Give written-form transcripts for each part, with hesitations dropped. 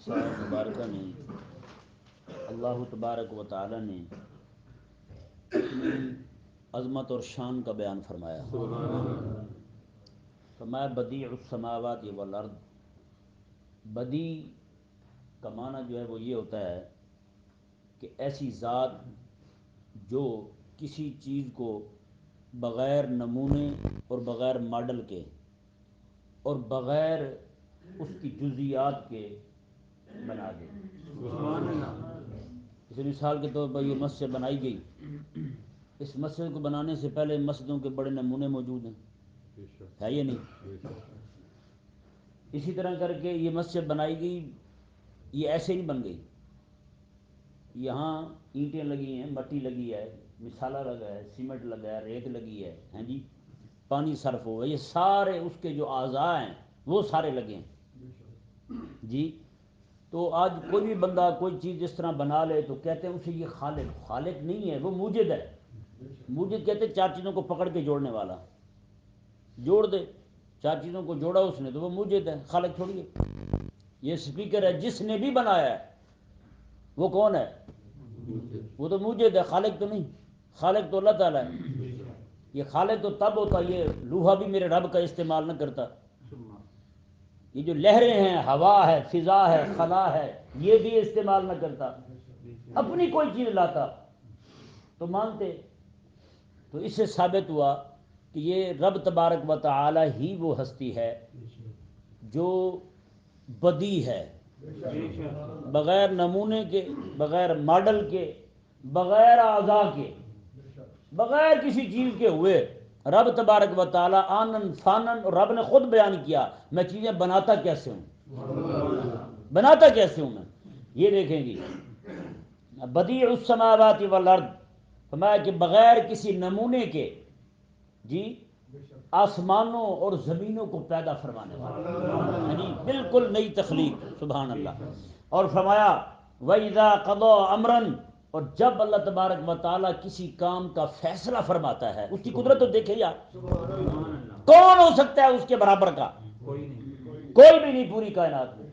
سال مبارکہ میں اللہ تبارک و تعالی نے اپنی عظمت اور شان کا بیان فرمایا. فرمایا بدیع السماوات والارض. بدیع کا معنی جو ہے وہ یہ ہوتا ہے کہ ایسی ذات جو کسی چیز کو بغیر نمونے اور بغیر ماڈل کے اور بغیر اس کی جزیات کے بنا دے. جیسے مثال کے طور پر یہ مسجد بنائی گئی، اس مسجد کو بنانے سے پہلے مسجدوں کے بڑے نمونے موجود ہیں، ہے یہ نہیں؟ اسی طرح کر کے یہ مسجد بنائی گئی، یہ ایسے نہیں بن گئی. یہاں اینٹیں لگی ہیں، مٹی لگی ہے، مسالہ لگا ہے، سیمنٹ لگا ہے، ریت لگی ہے، ہیں جی، پانی صرف ہوا، یہ سارے اس کے جو اعضاء ہیں وہ سارے لگے ہیں جی. تو آج کوئی بھی بندہ کوئی چیز جس طرح بنا لے تو کہتے ہیں اسے یہ خالق نہیں ہے، وہ موجد ہے. موجد کہتے ہیں چار چیزوں کو پکڑ کے جوڑنے والا. جوڑ دے، چار چیزوں کو جوڑا اس نے تو وہ موجد ہے، خالق تھوڑی ہے. یہ سپیکر ہے، جس نے بھی بنایا ہے وہ کون ہے؟ وہ تو موجد ہے، خالق تو نہیں. خالق تو اللہ تعالیٰ ہے. یہ خالق تو تب ہوتا، یہ لوہا بھی میرے رب کا استعمال نہ کرتا. یہ جو لہریں ہیں، ہوا ہے، فضا ہے، خلا ہے، یہ بھی استعمال نہ کرتا، اپنی کوئی چیز لاتا تو مانتے. تو اس سے ثابت ہوا کہ یہ رب تبارک و تعالی ہی وہ ہستی ہے جو بدیع ہے، بغیر نمونے کے، بغیر ماڈل کے، بغیر اعضاء کے، بغیر کسی چیز کے ہوئے. رب تبارک و تعالی آنن فانن، اور رب نے خود بیان کیا میں چیزیں بناتا کیسے ہوں، بناتا کیسے ہوں میں. یہ دیکھیں گی بدیع السماوات والارض، فرمایا کہ بغیر کسی نمونے کے جی آسمانوں اور زمینوں کو پیدا فرمانے والا، یعنی بالکل نئی تخلیق. سبحان اللہ. اور فرمایا وَإِذَا قَضَى أَمْرًا، اور جب اللہ تبارک و تعالیٰ کسی کام کا فیصلہ فرماتا ہے، اس کی قدرت تو دیکھے یار، کون ہو سکتا ہے اس کے برابر کا؟ کوئی بھی نہیں پوری کائنات میں.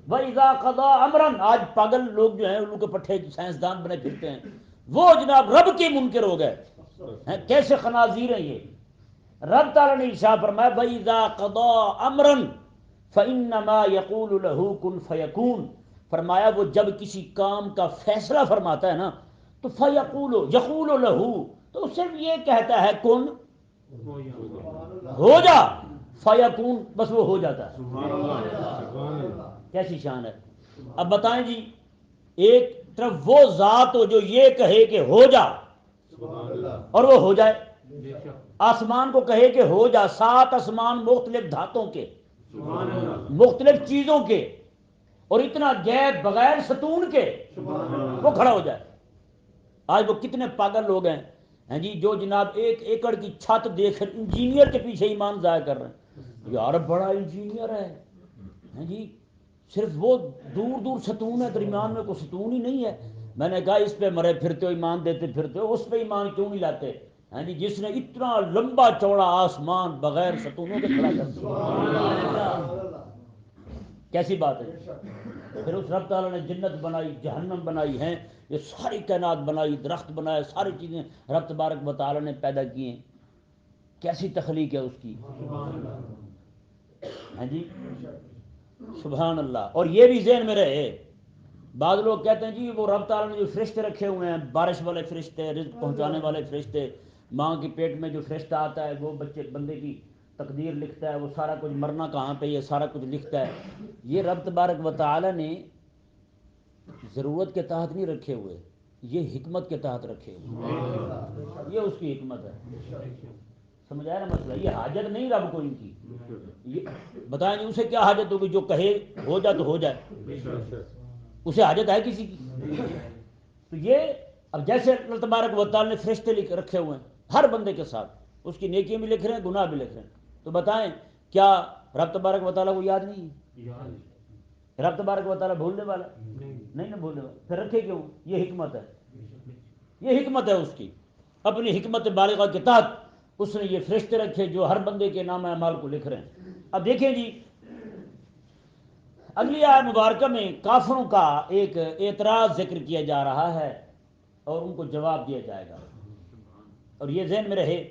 وَإِذَا قَضَى أَمْرًا، آج پاگل لوگ جو ہیں ان کے پٹھے سائنسدان بنے پھرتے ہیں، وہ جناب رب کے منکر ہو گئے ہیں. کیسے خنازیر ہیں یہ. رب تعالیٰ نے ارشاد فرمایا وَإِذَا قَضَى أَمْرًا فَإِنَّمَا يَقُولُ لَهُ كُن فَيَكُونُ. فرمایا وہ جب کسی کام کا فیصلہ فرماتا ہے نا تو يَقُولُ لَهُ، تو صرف یہ کہتا ہے کن ہو جا، فَيَكُونُ، بس وہ ہو جاتا ہے. کیسی شان ہے. اب بتائیں جی، ایک طرف وہ ذات ہو جو یہ کہے کہ ہو جا اور وہ ہو جائے، آسمان کو کہے کہ ہو جا، 7 آسمان مختلف دھاتوں کے، مختلف چیزوں کے، اور اتنا گیپ بغیر ستون کے وہ کھڑا ہو جائے. آج وہ کتنے پاگل لوگ ہیں جی جو جناب 1 ایکڑ کی چھت دیکھ کر انجینئر کے پیچھے ایمان ضائع کر رہے ہیں. یار بڑا انجینئر ہے جی، صرف وہ دور دور ستون ہے، درمیان میں کوئی ستون ہی نہیں ہے. میں نے کہا اس پہ مرے پھرتے ہو، ایمان دیتے پھرتے ہو، اس پہ ایمان کیوں نہیں لاتے؟ ہاں جی، جس نے اتنا لمبا چوڑا آسمان بغیر ستونوں کے کھڑا کر دیا، کیسی بات ہے. پھر اس رب تعالیٰ نے جنت بنائی، جہنم بنائی ہیں، یہ ساری کائنات بنائی، درخت بنائے، ساری چیزیں رب تبارک و تعالیٰ نے پیدا کی ہیں. کیسی تخلیق ہے اس کی. ہاں جی، سبحان اللہ. اور یہ بھی ذہن میں رہے، بعض لوگ کہتے ہیں جی وہ رب تعالیٰ نے جو فرشتے رکھے ہوئے ہیں، بارش والے فرشتے، رزق پہنچانے والے فرشتے، ماں کے پیٹ میں جو فرشتہ آتا ہے وہ بندے کی تقدیر لکھتا ہے، وہ سارا کچھ، مرنا کہاں پہ، یہ سارا کچھ لکھتا ہے. یہ رب تبارک و تعالیٰ نے ضرورت کے تحت نہیں رکھے ہوئے، یہ حکمت کے تحت رکھے ہوئے. یہ اس کی حکمت ہے. سمجھ آیا نا مسئلہ. یہ حاجت نہیں رب کو ان کی. یہ بتائیں جی اسے کیا حاجت ہوگی جو کہے ہو جا تو ہو جائے؟ اسے حاجت ہے کسی کی؟ تو یہ اب جیسے اللہ تبارک و تعالیٰ نے فرشتے رکھے ہوئے ہیں ہر بندے کے ساتھ، اس کی نیکیاں بھی لکھ رہے ہیں، گناہ بھی لکھ رہے ہیں. تو بتائیں کیا رب تبارک و تعالیٰ کو یاد نہیں ہے؟ رب تبارک و تعالیٰ بھولنے والا نہیں نہ بھولنے والا. پھر رکھے کیوں؟ یہ حکمت ہے. یہ حکمت ہے اس کی. اپنی حکمت بالغہ کے تحت اس نے یہ فرشتے رکھے جو ہر بندے کے نام اعمال کو لکھ رہے ہیں. اب دیکھیں جی اگلی آیت مبارکہ میں کافروں کا ایک اعتراض ذکر کیا جا رہا ہے اور ان کو جواب دیا جائے گا. اور یہ ذہن میں رہے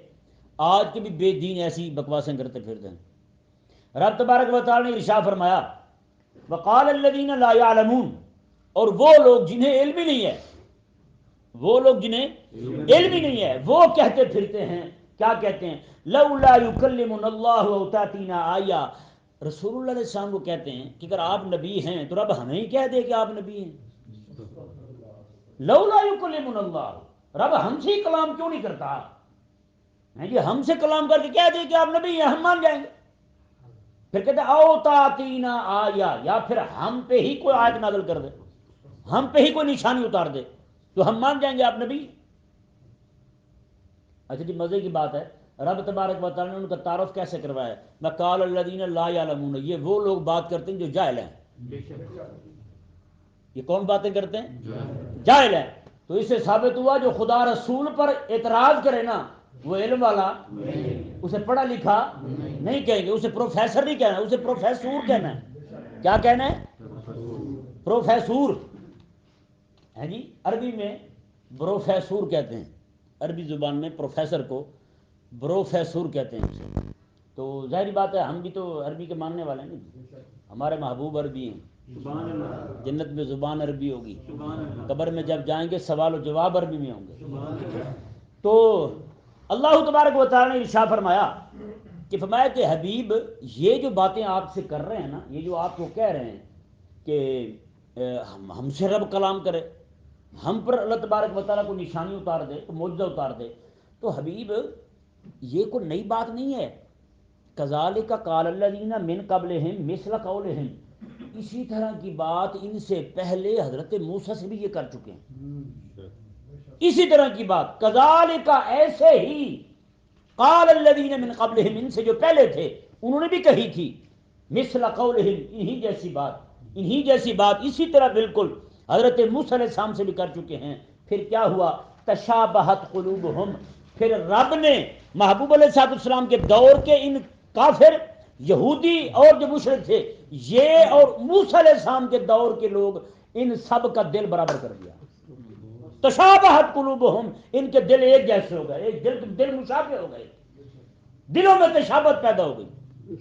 آج کے بھی بے دین ایسی بکواسیں کرتے پھرتے ہیں. رب تبارک و تعالی نے ارشاد فرمایا وقال الذین لا یعلمون، اور وہ لوگ جنہیں علم ہی نہیں ہے، وہ لوگ جنہیں علم ہی نہیں ہے وہ کہتے پھرتے ہیں. کیا کہتے ہیں؟ لولا یکلمنا اللہ او تاتینا آیہ. رسول اللہ علیہ السلام کو کہتے ہیں کہ اگر آپ نبی ہیں تو رب ہمیں ہی کہہ دے کہ آپ نبی ہیں. لولا یکلمنا اللہ، رب ہم سے ہی کلام کیوں نہیں کرتا؟ جی ہم سے کلام کر کے کہہ دے کہ آپ نبی ہیں، ہم مان جائیں گے. پھر کہتے ہیں او تاتینا آیہ، یا پھر ہم پہ ہی کوئی آیت نازل کر دے، ہم پہ ہی کوئی نشانی اتار دے تو ہم مان جائیں گے آپ نبی. اچھا جی مزے کی بات ہے، رب تبارک و تعالیٰ نے ان کا تعارف کیسے کروایا؟ وقال الذین لا یعلمون، یہ وہ لوگ بات کرتے ہیں جو جاہل ہیں. یہ کون باتیں کرتے ہیں؟ جاہل ہیں. تو اس سے ثابت ہوا جو خدا رسول پر اعتراض کرے نا وہ علم والا، اسے پڑھا لکھا نہیں کہیں گے، اسے پروفیسر نہیں کہنا، اسے پروفیسور کہنا ہے. کیا کہنا ہے؟ پروفیسور ہے جی. عربی میں پروفیسور کہتے ہیں، عربی زبان میں پروفیسر کو پروفیسور کہتے ہیں اسے. تو ظاہری بات ہے ہم بھی تو عربی کے ماننے والے ہیں، ہمارے محبوب عربی ہیں. جنت میں زبان عربی ہوگی، قبر میں جب جائیں گے سوال و جواب عربی میں ہوں گے. تو اللہ تبارک و تعالی نے ارشاد فرمایا کہ حبیب یہ جو باتیں آپ سے کر رہے ہیں نا، یہ جو آپ کو کہہ رہے ہیں کہ ہم سے رب کلام کرے، ہم پر اللہ تبارک و تعالیٰ کو نشانی اتار دے، کو معجزہ اتار دے، تو حبیب یہ کوئی نئی بات نہیں ہے. کذالک قال الذین من قبلہم مثل قولہم، اسی طرح کی بات ان سے پہلے حضرت موسیٰ سے بھی یہ کر چکے ہیں. اسی طرح کی بات کذالک، ایسے ہی قال الذین من قبلہم، ان سے جو پہلے تھے انہوں نے بھی کہی تھی، مثل قولہم، انہی جیسی بات، انہی جیسی بات اسی طرح بالکل حضرت موسیٰ علیہ السلام سے بھی کر چکے ہیں. پھر کیا ہوا؟ تشابہت قلوبہم، پھر رب نے محبوب علیہ السلام کے دور کے ان کافر یہودی اور جو مشرک تھے یہ اور موسیٰ علیہ السلام کے دور کے لوگ، ان سب کا دل برابر کر دیا. تشابہت قلوبہم، ان کے دل ایک جیسے ہو گئے، ایک دل مشابہ ہو گئے، دلوں میں تشابہت پیدا ہو گئی،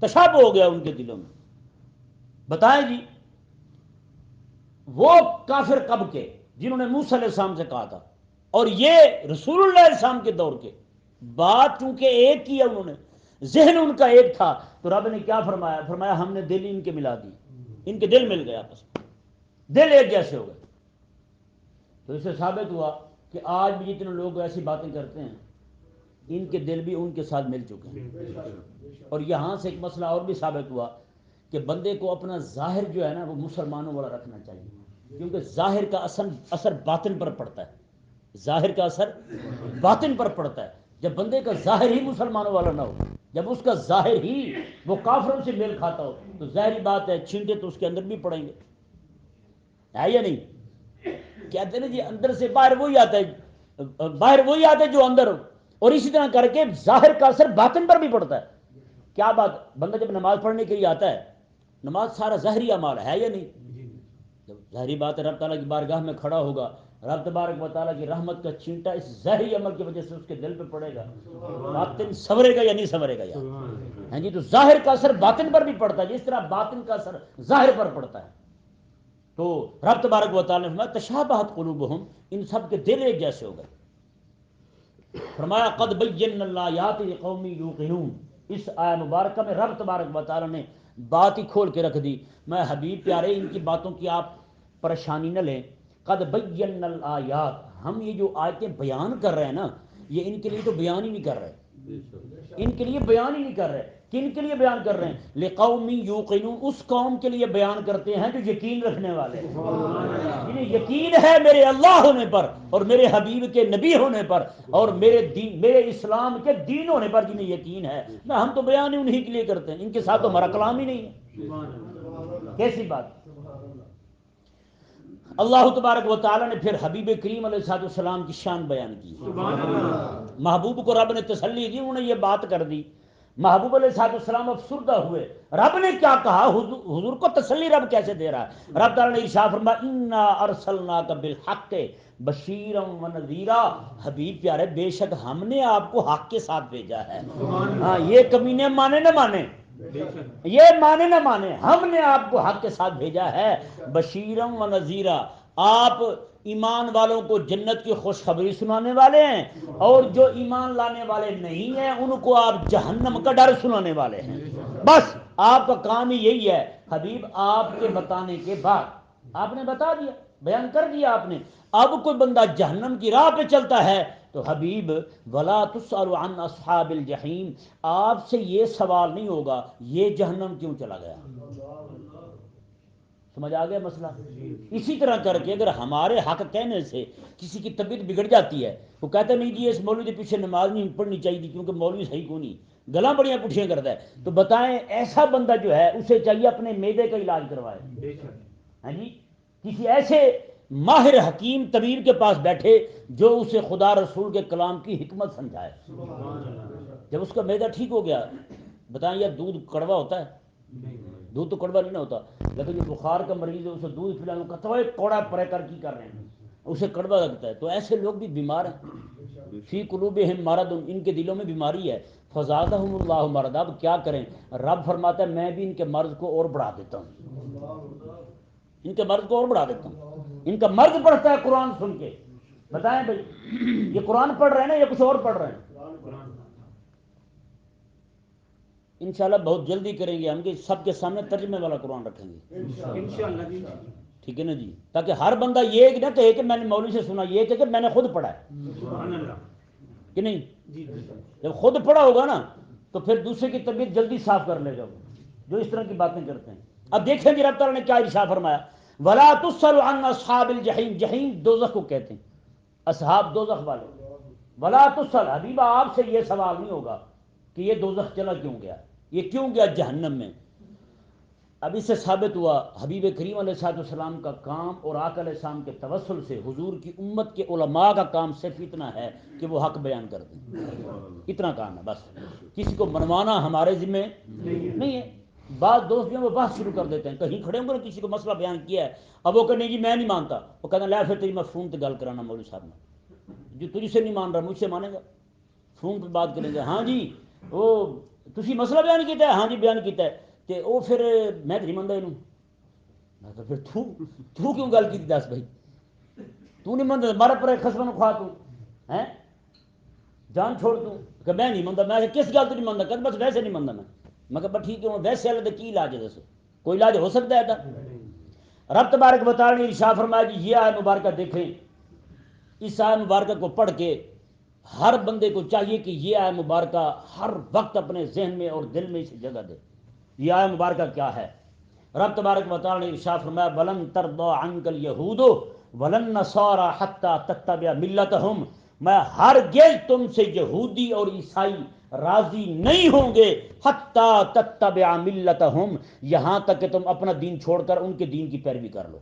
تشابہ ہو گیا ان کے دلوں میں. بتائیں جی وہ کافر کب کے جنہوں نے موسیٰ علیہ السلام سے کہا تھا، اور یہ رسول اللہ علیہ السلام کے دور کے. بات چونکہ ایک کی ہے انہوں نے، ذہن ان کا ایک تھا، تو رب نے کیا فرمایا؟ فرمایا ہم نے دل ان کے ملا دی، ان کے دل مل گئے، آپس میں دل ایک جیسے ہو گئے. تو اس سے ثابت ہوا کہ آج بھی جتنے لوگ ایسی باتیں کرتے ہیں ان کے دل بھی ان کے ساتھ مل چکے ہیں. اور یہاں سے ایک مسئلہ اور بھی ثابت ہوا کہ بندے کو اپنا ظاہر جو ہے نا وہ مسلمانوں والا رکھنا چاہیے، کیونکہ ظاہر کا اثر باطن پر پڑتا ہے، ظاہر کا اثر باطن پر پڑتا ہے. جب بندے کا ظاہر ہی مسلمانوں والا نہ ہو، جب اس کا ظاہر ہی وہ کافروں سے میل کھاتا ہو، تو ظاہری بات ہے چھینٹے تو اس کے اندر بھی پڑیں گے، ہے یا نہیں؟ کہتے ہیں نا جی اندر سے باہر وہی آتا ہے، باہر وہی آتا ہے جو اندر ہو. اور اسی طرح کر کے ظاہر کا اثر باطن پر بھی پڑتا ہے. کیا بات، بندہ جب نماز پڑھنے کے لیے آتا ہے، نماز سارا ظاہری اعمال ہے یا نہیں؟ جب ظاہری بات ہے رب تعالیٰ کی بارگاہ میں کھڑا ہوگا، رب تبارک و تعالیٰ کی رحمت کا چینٹا اس ظاہری عمل کی وجہ سے اس کے دل پہ پڑے گا، باطن سنورے گا یا نہیں سنورے گا یار؟ ہاں جی. تو ظاہر کا اثر باطن پر بھی پڑتا ہے جس طرح باطن کا اثر ظاہر پر پڑتا ہے. تو رب تبارک و تعالیٰ نے فرمایا تشابہت قلوبہم، ان سب کے دل ایک جیسے ہو گئے. فرمایا قد بینا الآیات لقوم یوقنون، اس آیہ مبارکہ میں رب تبارک و تعالیٰ نے بات ہی کھول کے رکھ دی. میں حبیب پیارے ان کی باتوں کی آپ پریشانی نہ لیں. قد بینا الآیات، ہم یہ جو آیتیں بیان کر رہے ہیں نا یہ ان کے لیے تو بیان ہی نہیں کر رہے، ان کے لیے بیان ہی نہیں کر رہے. کن کے لیے بیان کر رہے ہیں؟ لقوم یوقنون، اس قوم کے لیے بیان کرتے ہیں جو یقین رکھنے والے ہیں، جنہیں یقین ہے میرے اللہ ہونے پر اور میرے حبیب کے نبی ہونے پر اور میرے دین، میرے اسلام کے دین ہونے پر جنہیں یقین ہے. نہ ہم تو بیان ہی انہی کے لیے کرتے ہیں، ان کے ساتھ تو ہمارا کلام ہی نہیں ہے. کیسی بات؟ اللہ تبارک و تعالی نے پھر حبیب کریم علیہ السلام کی شان بیان کی. محبوب کو رب نے تسلی دی، انہوں نے یہ بات کر دی. محبوب علیہ السلام افسردہ ہوئے، رب نے کیا کہا؟ حضور کو تسلی رب کیسے دے رہا ہے؟ رب تعالیٰ نے ارشاد فرمایا انا ارسلناک بالحق بشیرا و نذیرا، حبیب پیارے بے شک ہم نے آپ کو حق کے ساتھ بھیجا ہے۔ ہاں یہ کمینے مانے نہ مانے، یہ مانے نہ مانے، ہم نے آپ کو حق کے ساتھ بھیجا ہے بشیرا و نذیرا، آپ ایمان والوں کو جنت کی خوشخبری سنانے والے ہیں، اور جو ایمان لانے والے نہیں ہیں ان کو آپ جہنم کا ڈر سنانے والے ہیں۔ بس آپ کا کام ہی یہی ہے۔ حبیب آپ کے بتانے کے بعد آپ نے بتا دیا، بیان کر دیا آپ نے، اب کوئی بندہ جہنم کی راہ پہ چلتا ہے تو حبیب ولا تسأل عن اصحاب الجحیم، آپ سے یہ سوال نہیں ہوگا یہ جہنم کیوں چلا گیا۔ سمجھ آ گیا مسئلہ؟ اسی طرح کر کے اگر ہمارے حق کہنے سے کسی کی طبیعت بگڑ جاتی ہے، وہ کہتے نہیں جی اس مولوی کے پیچھے نماز نہیں پڑھنی چاہیے تھی کیونکہ مولوی صحیح کو نہیں، گلاں بڑیاں پٹھیاں کرتا ہے، تو بتائیں ایسا بندہ جو ہے اسے چاہیے اپنے معدے کا علاج کروائے، ہاں جی، کسی ایسے ماہر حکیم طبیب کے پاس بیٹھے جو اسے خدا رسول کے کلام کی حکمت سمجھائے۔ جب اس کا معدہ ٹھیک ہو گیا، بتائیں یار دودھ کڑوا ہوتا ہے؟ دودھ تو کڑوا نہیں ہوتا، لیکن جو بخار کا مریض ہے اسے دودھ پلانا کہتا ہے کوڑا پرے کر کی کر رہے ہیں، اسے کڑوا لگتا ہے۔ تو ایسے لوگ بھی بیمار ہیں، فی قلوبہم مرض، ان کے دلوں میں بیماری ہے، فزادہم اللہ مرضا، اب کیا کریں؟ رب فرماتا ہے میں بھی ان کے مرض کو اور بڑھا دیتا ہوں، ان کے مرض کو اور بڑھا دیتا ہوں۔ ان کا مرض بڑھتا ہے قرآن سن کے۔ بتائیں بھائی یہ قرآن پڑھ رہے ہیں نا یا کچھ اور پڑھ رہے ہیں؟ انشاءاللہ بہت جلدی کریں گے ہم کہ سب کے سامنے ترجمے والا قرآن رکھیں گے انشاءاللہ، ٹھیک ہے نا جی، تاکہ ہر بندہ یہ نہ کہے کہ میں نے مولوی سے سنا، یہ کہ میں نے خود پڑھا ہے کہ نہیں۔ جب خود پڑھا ہوگا نا تو پھر دوسرے کی طبیعت جلدی صاف کر لے گا جو اس طرح کی باتیں کرتے ہیں۔ اب دیکھیں جی رب تعالیٰ نے کیا ارشاد فرمایا، ولا تسأل عن اصحاب الجحیم، جحیم دوزخ کو کہتے ہیں، اصحاب دوزخ والے، ولا تسأل، حبیبہ آپ سے یہ سوال نہیں ہوگا کہ یہ دوزخ چلا کیوں گیا، یہ کیوں گیا جہنم میں۔ اب اس سے ثابت ہوا حبیب کریم علیہ السلام کا کام اور آقا علیہ السلام کے توسل سے حضور کی امت کے علماء کا کام صرف اتنا ہے کہ وہ حق بیان کر دیں، اتنا کام ہے بس، کسی کو منوانا ہمارے ذمہ نہیں ہے۔ بعض دوست جو ہیں وہ بحث شروع کر دیتے ہیں، کہیں کھڑے ہوں گے کسی کو مسئلہ بیان کیا ہے، اب وہ کہ نہیں جی میں نہیں مانتا، وہ کہتے ہیں لے پھر تیری میں فون پہ گل کرانا مولوی صاحب نے، جو تجھ سے نہیں مان رہا مجھ سے مانے گا، فون پہ بات کریں گے، ہاں جی وہ تسی مسئلہ بیان کیتا ہے، ہاں جی بیان کیتا ہے، تے او پھر میں نہیں منتا اینوں، میں تو پھر تو کیوں گل کی دس بھائی، تو نہیں منتا مارا پر خسمن خواہ تو ہیں جان چھوڑ تو کہ میں نہیں منتا، میں کس گل تو نہیں منتا، کہ بس ویسے نہیں منتا میں کہ بس ٹھیک ہے ویسے والے کی علاج ہے دسو، کوئی علاج ہو سکتا ہے تھا؟ رب تبارک و تعالی نے ارشاد فرمایا کہ یہ آیت مبارکہ دیکھیں، اس آیت مبارکہ کو پڑھ کے ہر بندے کو چاہیے کہ یہ آیت مبارکہ ہر وقت اپنے ذہن میں اور دل میں اسے جگہ دے۔ یہ آیت مبارکہ کیا ہے؟ رب تبارک و تعالی نے ارشاد فرمایا وَلَن تَرْضَىٰ عَنْكَ الْيَهُودُ وَلَن نَّصَارَىٰ حَتَّىٰ تَتَّبِعَ مِلَّتَهُمْ، میں ہرگز تم سے یہودی اور عیسائی راضی نہیں ہوں گے حَتَّىٰ تَتَّبِعَ مِلَّتَهُمْ، یہاں تک کہ تم اپنا دین چھوڑ کر ان کے دین کی پیروی کر لو۔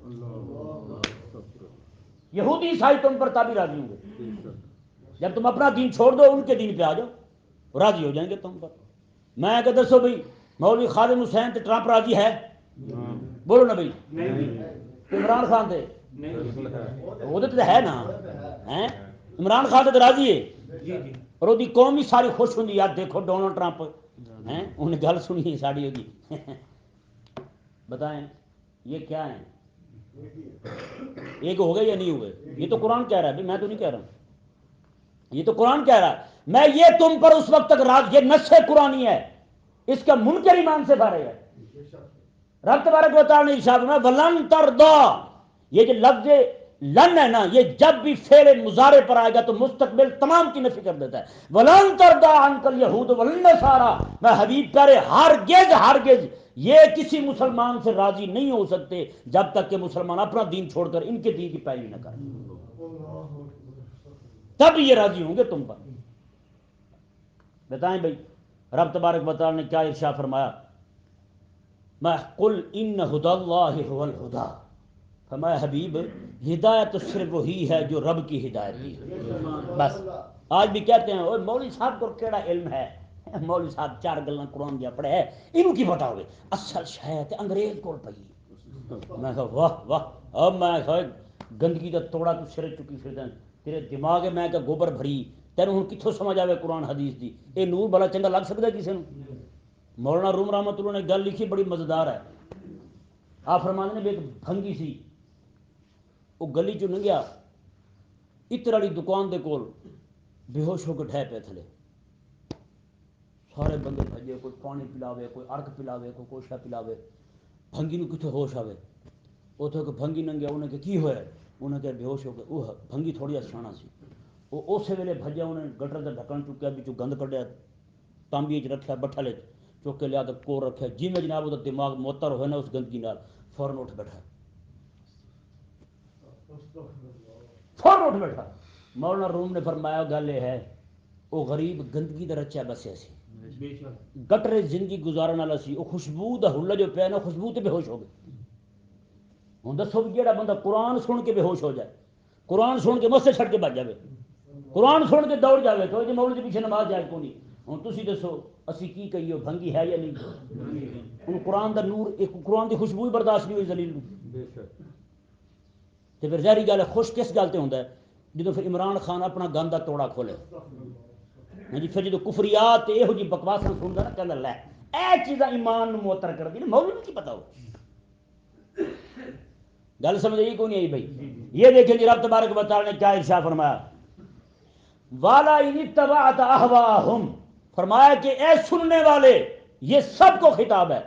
یہودی عیسائی تم پر تابع راضی ہوں گے، جب تم اپنا دین چھوڑ دو ان کے دین پہ آ جاؤ راضی ہو جائیں گے تم پر۔ میں کہ دسو بھائی مولوی خادم حسین تے ٹرمپ راضی ہے؟ بولو نا بھائی، عمران خان تے وہ تو ہے نا، عمران خان تے راضی ہے اور وہ قوم بھی ساری خوش ہوندی یار دیکھو ڈونلڈ ٹرمپ ہیں انہیں گل سنی ساری ہوگی۔ بتائیں یہ کیا ہے؟ ایک ہو گئے یا نہیں ہوئے؟ یہ تو قرآن کہہ رہا ہے، میں تو نہیں کہہ رہا ہوں، یہ تو قرآن کہہ رہا ہے میں یہ تم پر اس وقت تک راض، یہ نص قرآنی ہے، اس کا منکر ایمان سے فارغ ہے۔ رب تبارک و تعالی نے ارشاد فرمایا ولن ترضا، یہ جو لفظ لن ہے نا یہ جب بھی فعل مضارع پر آئے گا تو مستقبل تمام کی نفی کر دیتا ہے۔ ولن ترضا عنک الیہود ولن نصارا، میں حبیب پیارے ہرگز یہ کسی مسلمان سے راضی نہیں ہو سکتے جب تک کہ مسلمان اپنا دین چھوڑ کر ان کے دین کی پیروی نہ کریں، تب یہ راضی ہوں گے تم پر۔ بتائیں بھائی رب تبارک و تعالی نے کیا ارشاد فرمایا، میں قل ان ہدی اللہ هو الہدی، فرمایا حبیب ہدایت صرف وہی ہے جو رب کی ہدایت دی ہے۔ بس آج بھی کہتے ہیں اوے مولوی صاحب کو کیڑا علم ہے، مولوی صاحب 4 گلاں قرآن دیا پڑھے اینوں کی پتا ہوئے اصل شے تے انگریز کول پئی. میں کہا واہ واہ. اب میں کہا گندگی دا توڑا تو سر چکی پھردا تیرے دماغ میں کہ گوبر بھری تینوں ہن کتھوں سمجھ آوے قرآن حدیث دی. اے نور بڑا چنگا لگ سکدا کسے نوں. مولانا روم رحمۃ اللہ نے گل لکھی بڑی مزیدار ہے. آپ فرماندے نے بھی ایک بھنگی سی وہ گلی چوں لنگھیا عطر والی دکان دے کول بے ہوش ہو کے ڈھہ پے تھلے. سارے بندے بھجے کوئی پانی پلاوے کوئی عرق پلاوے کوئی کوشا پلاوے. بھنگی نو کتھوں ہوش آوے. اتوں کہ بھنگی ننگیا انہیں کہ کی ہویا انہیں کہ بے ہوش ہو کے وہ بھنگی تھوڑی سیاح سی وہ اسی ویلے بھجیا انہیں گٹر کا ڈھکن چکیا بچوں گند کڈیا تانبی چ رکھا بٹھلے چک کے لیا کے کور رکھا جی میں جناب وہ دماغ معطر ہوئے نا اس گندگی نال فوراً اٹھ بیٹھا. فوراً اٹھ بیٹھا. مولانا روم نے فرمایا گل یہ ہے وہ غریب گندگی دا رچیا بسیا سی گٹر زندگی گزارن والا سی. وہ خوشبو دا حلہ جو پیا نا خوشبو تے بے ہوش ہو گئے. ہوں دسو بھی جہاں بندہ قرآن سن کے بے ہوش ہو جائے قرآن سن کے مسجد چھڑ کے بچ جائے قرآن سن کے دوڑ جائے تو یہ مولوی کے پیچھے نماز جائے کو نہیں. ہوں تسی دسو اسی کی کہیے بھنگی ہے یا نہیں. ہوں قرآن دا نور ایک قرآن دی خوشبو ہی برداشت نہیں ہوئی ذلیل تو پھر ظاہری گل ہے خوش کس گل تے ہوندا ہے جدوں پھر عمران خان اپنا گند دا توڑا کھولے جی پھر جدوں کفریات یہو جی بکواساں سندا نا کہندا لے اے چیزاں ایمان نو معطر کر دی نا مولوی نوں کی پتہ ہو. گل سمجھ آئی کو نہیں آئی بھائی. یہ دیکھیں جی رب تبارک و تعالی نے کیا ارشاد فرمایا والا ان اتبعت اہواہم. فرمایا کہ اے سننے والے یہ سب کو خطاب ہے.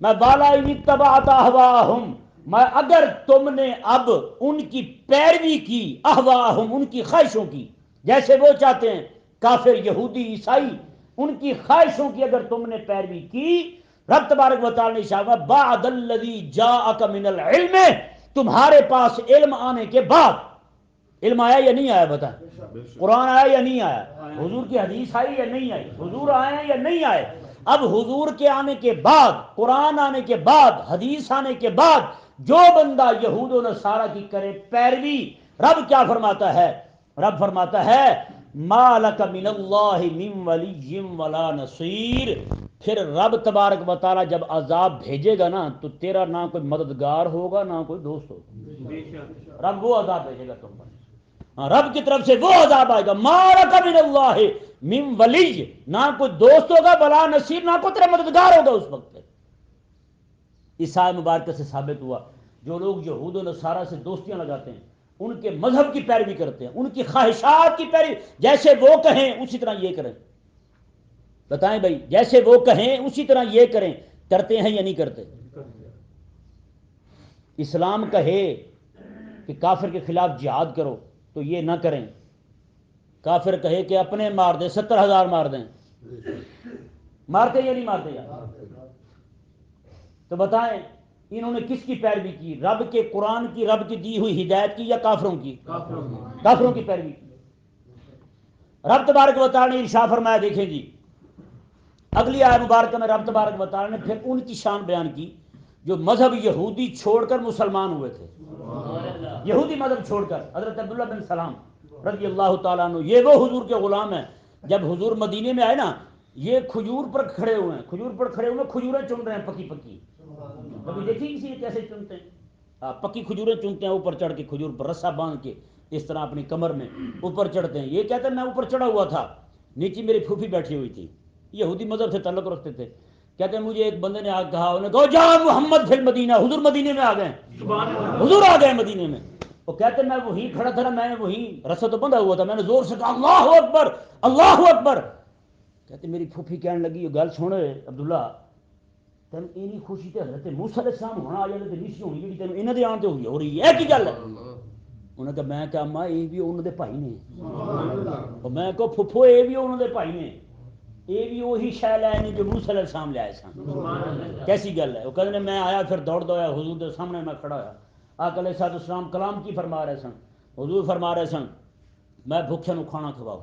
میں والا ان اتبعت اہواہم میں اگر تم نے اب ان کی پیروی کی اہواہم ان کی خواہشوں کی جیسے وہ چاہتے ہیں کافر یہودی عیسائی ان کی خواہشوں کی اگر تم نے پیروی کی رب تبارک و تعالی نے ارشاد بعد الذی جاءک من العلم تمہارے پاس علم آنے کے بعد. علم آیا یا نہیں آیا بتائیں. قرآن آیا یا نہیں آیا. حضور کی حدیث آئی یا نہیں آئی. حضور آئے ہیں یا نہیں آئے. اب حضور کے آنے کے بعد قرآن آنے کے بعد حدیث آنے کے بعد جو بندہ یہود و نصارہ کی کرے پیروی رب کیا فرماتا ہے. رب فرماتا ہے ما لک من اللہ من ولی ولا نصیر. پھر رب تبارک و تعالی جب عذاب بھیجے گا نا تو تیرا نہ کوئی مددگار ہوگا نہ کوئی دوست ہوگا. رب وہ عذاب بھیجے گا تم پر. رب کی طرف سے وہ عذاب آئے گا ما لک من اللہ من ولی نہ کوئی دوست ہوگا ولا نصیر نہ کوئی تیرا مددگار ہوگا اس وقت پہ. اس آیت مبارکہ سے ثابت ہوا جو لوگ یہود و نصارہ سے دوستیاں لگاتے ہیں ان کے مذہب کی پیروی کرتے ہیں ان کی خواہشات کی پیروی جیسے وہ کہیں اسی طرح یہ کریں. بتائیں بھائی جیسے وہ کہیں اسی طرح یہ کریں کرتے ہیں یا نہیں کرتے. اسلام کہے کہ کافر کے خلاف جہاد کرو تو یہ نہ کریں. کافر کہے کہ اپنے مار دیں 70,000 مار دیں مارتے یا نہیں مارتے یار. تو بتائیں انہوں نے کس کی پیروی کی رب کے قرآن کی رب کی دی ہوئی ہدایت کی یا کافروں کی. کافروں کی پیروی کی. رب تبارک و تعالی نے ارشاد فرمایا دیکھیں جی اگلی آیت مبارکہ میں رب تبارک و تعالی نے پھر ان کی شان بیان کی جو مذہب یہودی چھوڑ کر مسلمان ہوئے تھے. یہودی مذہب چھوڑ کر حضرت عبداللہ بن سلام رضی اللہ تعالیٰ عنہ یہ وہ حضور کے غلام ہیں. جب حضور مدینے میں آئے نا یہ کھجور پر کھڑے ہوئے ہیں کھجوریں چن رہے ہیں پکی پکی. کبھی دیکھی کسی نے کیسے چنتے ہیں. پکی کھجوریں چنتے ہیں اوپر چڑھ کے کھجور پر رسا باندھ کے اس طرح اپنی کمر میں اوپر چڑھتے ہیں. یہ کہتے ہیں میں اوپر چڑھا ہوا تھا نیچے میری پھوپھی بیٹھی ہوئی تھی. یہودی مذہب سے تعلق رکھتے تھے. کہتے ہیں مجھے ایک بندے نے آ کہا انہوں نے کہا جا محمد فی المدینہ حضور مدینے میں آ گئے حضور آ گئے مدینے میں. وہ کہتے ہیں میں وہیں کھڑا تھا میں نے وہیں رسا تو بندھا ہوا تھا میں نے زور سے کہا اللہ اکبر اللہ اکبر. کہتے میری پھوپھی کہنے لگی یہ گل سن عبداللہ تین اینی خوشی تے حضرت موسیٰ علیہ السلام ہونا آ جانے تے نہیں سی ہونی جی تین انہاں دے آن تے ہوئی ہو رہی ہے کی گل ہے. انہوں نے کہا میں کہا ماں یہ بھی انہوں دے بھائی نے میں کہا پھپھو یہ بھی انہوں دے بھائی نے یہ بھی وہی شے لائے نے جو موسیٰ علیہ السلام لے آئے سن. کیسی گل ہے. وہ کہتے ہیں میں آیا پھر دوڑ دوڑا حضور دے سامنے میں کھڑا ہوا. آقا علیہ السلام کلام کی فرما رہے سن. حضور فرما رہے سن میں بھوکے نو کھانا کھواؤ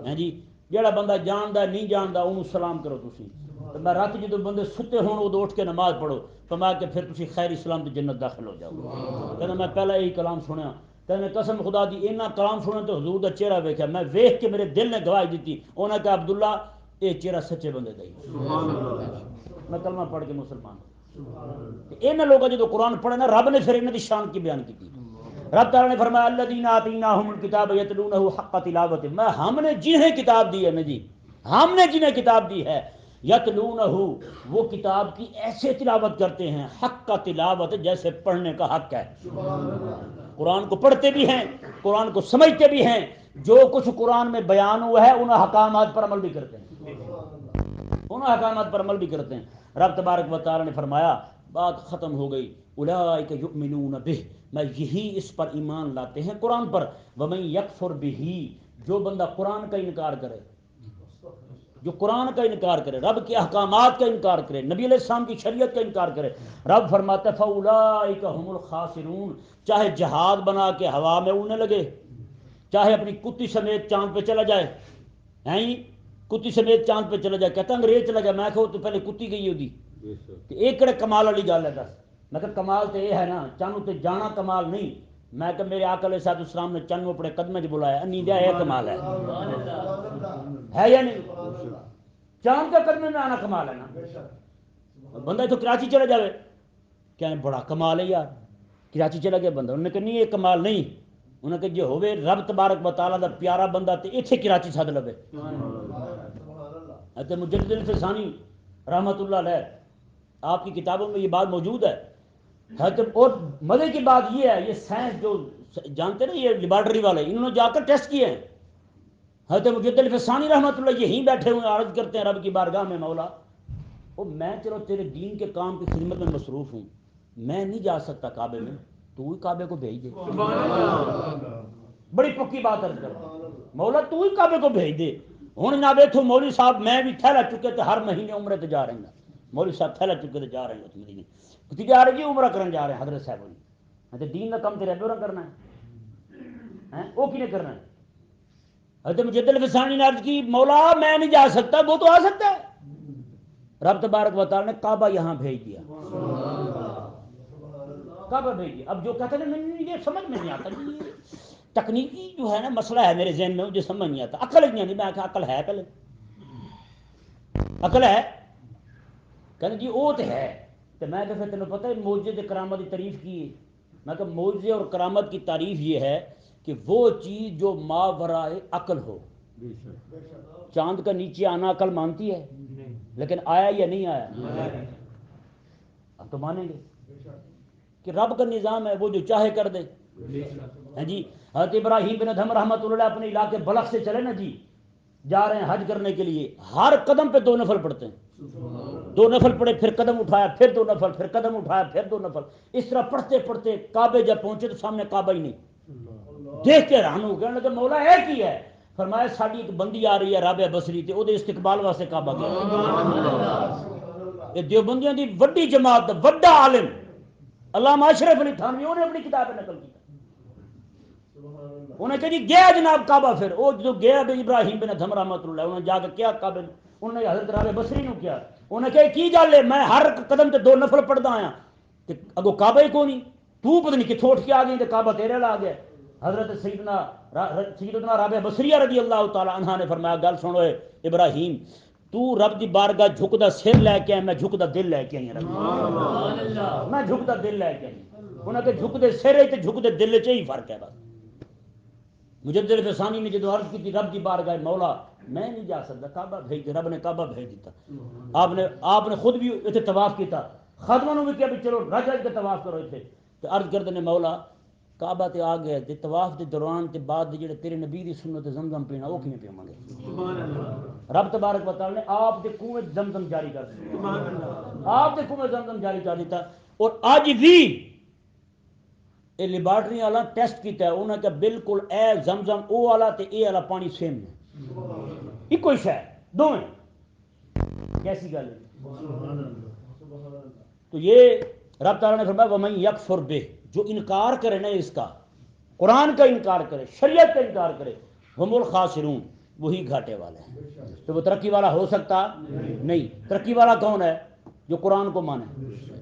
ہیں جی جہاں بندہ جاندا نہیں جاندا انہوں سلام کرو تسی. تو میں رات جدو بندے ستے ہون ادو اٹھ کے نماز پڑھو تو میں کہ پھر تسی خیر اسلام دی جنت داخل ہو جاؤ. کہنا میں پہلے یہی کلام سنیا کہنے قسم خدا دی اینا کلام سنیا تو حضور دا چہرہ ویکھیا میں ویکھ کے میرے دل نے گواہی دیتی. انہاں کہا عبداللہ یہ چہرہ سچے بندے کا ہی میں کلمہ پڑھ کے مسلمان ہوں. ان لوگوں جو قرآن پڑھے نا رب نے پھر انہوں کی شان کی بیان کی. رب تعالیٰ نے فرمایا الذین آتیناہم الکتاب یتلونہ حق تلاوتہ، میں ہم نے جنہیں کتاب دی ہے نا جی، ہم نے جنہیں کتاب دی ہے یتلونہ وہ کتاب کی ایسے تلاوت کرتے ہیں حق کا تلاوت جیسے پڑھنے کا حق ہے. قرآن کو پڑھتے بھی ہیں، قرآن کو سمجھتے بھی ہیں، جو کچھ قرآن میں بیان ہوا ہے ان احکامات پر عمل بھی کرتے ہیں، ان احکامات پر عمل بھی کرتے ہیں. رب تبارک و تعالی نے فرمایا بات ختم ہو گئی، اولئک یؤمنون بہ، میں یہی اس پر ایمان لاتے ہیں قرآن پر. ومن یکفر بہ، جو بندہ قرآن کا انکار کرے، جو قرآن کا انکار کرے، رب کے احکامات کا انکار کرے، نبی علیہ السلام کی شریعت کا انکار کرے، رب فرماتا ہے فاولئک هم الخاسرون. چاہے جہاز بنا کے ہوا میں اڑنے لگے، چاہے اپنی کتی سمیت چاند پہ چلا جائے، ہیں کتی سمیت چاند پہ چلا جائے، کہتا انگریز چلا جائے، میں کہو تو پہلے کتی گئی ہوتی کہ ایک کڑے کمال والی گل ہے. دس میں کہ کمال تو یہ ہے نا چانو تے جانا کمال نہیں، میں کہ میرے آقا علیہ السلام نے چانو اپنے قدمے چ بلایا، انی دیا یہ کمال ہے یا نہیں؟ چاند کے قدمے میں آنا کمال ہے نا. بندہ تو کراچی چلا جاوے کیا بڑا کمال ہے یار، کراچی چلا گیا بندہ، انہوں نے کہا نہیں یہ کمال نہیں، انہوں نے کہا جو ہوئے رب تبارک و تعالیٰ دا پیارا بندہ تے ایتھے کراچی سد لبے. حضرت مجدد الفسانی رحمۃ اللہ علیہ آپ کی کتابوں میں یہ بات موجود ہے. اور مزے کی بات یہ ہے، یہ سائنس جو جانتے نا یہ لیبارٹری والے، انہوں نے جا کر ٹیسٹ کیے ہیں. حضرت مجدد الفسانی رحمۃ اللہ یہیں بیٹھے ہوئے عرض کرتے ہیں رب کی بارگاہ میں مولا او میں چلو تیرے دین کے کام کی خدمت میں مصروف ہوں، میں نہیں جا سکتا کعبے میں، تو ہی کعبے کو بھیج دے. بڑی پکی بات عرض کر مولا تو ہی کعبے کو بھیج دے. ہوں نہ بیٹھو مولوی صاحب میں بھی تھیلا چکے تھے ہر مہینے عمرے تے جا رہے ہیں، مولوی صاحب تھیلا چکے تے جا رہے ہیں مدینے کتنی جا رہے جی عمرہ کرن جا رہے ہیں حضرت صاحب نے دین کا کام تیرے دورہ کرنا ہے وہ کی نے کرنا ہے. حضرت مجدد الفسانی نے عرض کی مولا میں نہیں جا سکتا، وہ تو آ سکتا ہے. رب تبارک و تعالی نے کعبہ یہاں بھیج دیا، کعبہ بھیج دیا. اب جو کہتے ہیں یہ سمجھ میں نہیں آتا جی تکنیکی جو ہے نا مسئلہ ہے میرے ذہن میں، مجھے سمجھ نہیں آتا، عقل نہیں آتی. میں کہا عقل ہے پہلے، عقل ہے کہتے جی وہ تو ہے. تو میں کہ پھر تینوں پتہ ہے معجزے تے کرامت کی تعریف کی ہے. میں کہ معجزے اور کرامت کی تعریف یہ ہے کہ وہ چیز جو ماورائے عقل ہو. چاند کا نیچے آنا عقل مانتی ہے لیکن آیا یا نہیں آیا؟ اب تو مانیں گے کہ رب کا نظام ہے، وہ جو چاہے کر دے. ہاں جی حضرت ابراہیم بن ادھم رحمۃ اللہ اپنے علاقے بلخ سے چلے نا جی، جا رہے ہیں حج کرنے کے لیے، ہر قدم پہ 2 نفل پڑھتے ہیں. 2 نفل پڑھے پھر قدم اٹھایا پھر 2 نفل پھر قدم اٹھایا پھر 2 نفل، اس طرح پڑھتے پڑھتے کعبے جب پہنچے تو سامنے کعبہ ہی نہیں. دیکھ کے حیران ہو گیا، لگا مولا ہے کی ہے؟ فرمایا ساڈی ایک بندی آ رہی ہے رابعہ بصری تے او دے استقبال واسطے کعبہ گیا. یہ دیوبندیاں دی وڈی جماعت دا وڈا عالم علامہ اشرف علی تھانوی انہیں اپنی کتاب میں نقل کیا. انہیں کہا جی گیا جناب کعبہ، پھر وہ جو گیا ابراہیم بن ادھم رحمۃ اللہ انہوں نے جا کے کیا کعبے، انہوں نے حضرت رابعہ بصری نو کیا، انہوں نے کہا کی گل ہے میں ہر قدم تے 2 نفل پڑھدا آیا تے اگو کعبہ ہی کوئی نہیں، تو پتہ نہیں کتھوں اٹھ کے آ گئی تے کعبہ تیرے لا گیا. حضرت سیدنا رابعہ بصریہ رضی اللہ تعالی عنہ نے فرمایا گل سنو ابراہیم، تو رب دی بارگاہ جھکدا سر لے کے آیا، میں جھکدا دل لے کے آئی. میں جھکدا دل لے کے آئی. انہوں نے جھکدے سر تے جھکدے دل چ ہی فرق ہے. بس مجدد الفسانی نے جدو عرض کی تھی رب دی بارگاہ مولا میں نہیں جا سکتا، کعبہ بھیج دے. رب نے کعبہ بھیج دیتا. آپ نے خود بھی اتنے طواف کیتا، خادموں نے بھی کیا بھی چلو رج رج کے طواف کرو اتنے. تو عرض کرتے نے مولا کعبہ تے آ گئے تے طواف دے دوران تے بعد دے جڑے تیرے نبی دی سنت زمزم پینا وہ کیویں پیواں گے؟ رب تبارک و تعالی نے آپ دے کنویں زمزم جاری کر دتا، آپ دے کنویں زمزم جاری کر دیتا. اور اج بھی یہ لیبارٹری والا ٹیسٹ کیتا ہے، انہوں نے کہا بالکل اے زمزم او والا تے اے والا پانی سیم ہے، ایک کوئی شے دونوں. کیسی گل ہے؟ تو یہ رب تعالیٰ نے فرمایا وَمَن یکفر بہ، جو انکار کرے نا اس کا، قرآن کا انکار کرے، شریعت کا انکار کرے، ہم الخاسرون، وہی گھاٹے والے ہیں. تو وہ ترقی والا ہو سکتا نہیں. ترقی والا کون ہے؟ جو قرآن کو مانے.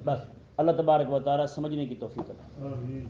بس اللہ تبارک و تعالیٰ سمجھنے کی توفیق عطا فرمائے.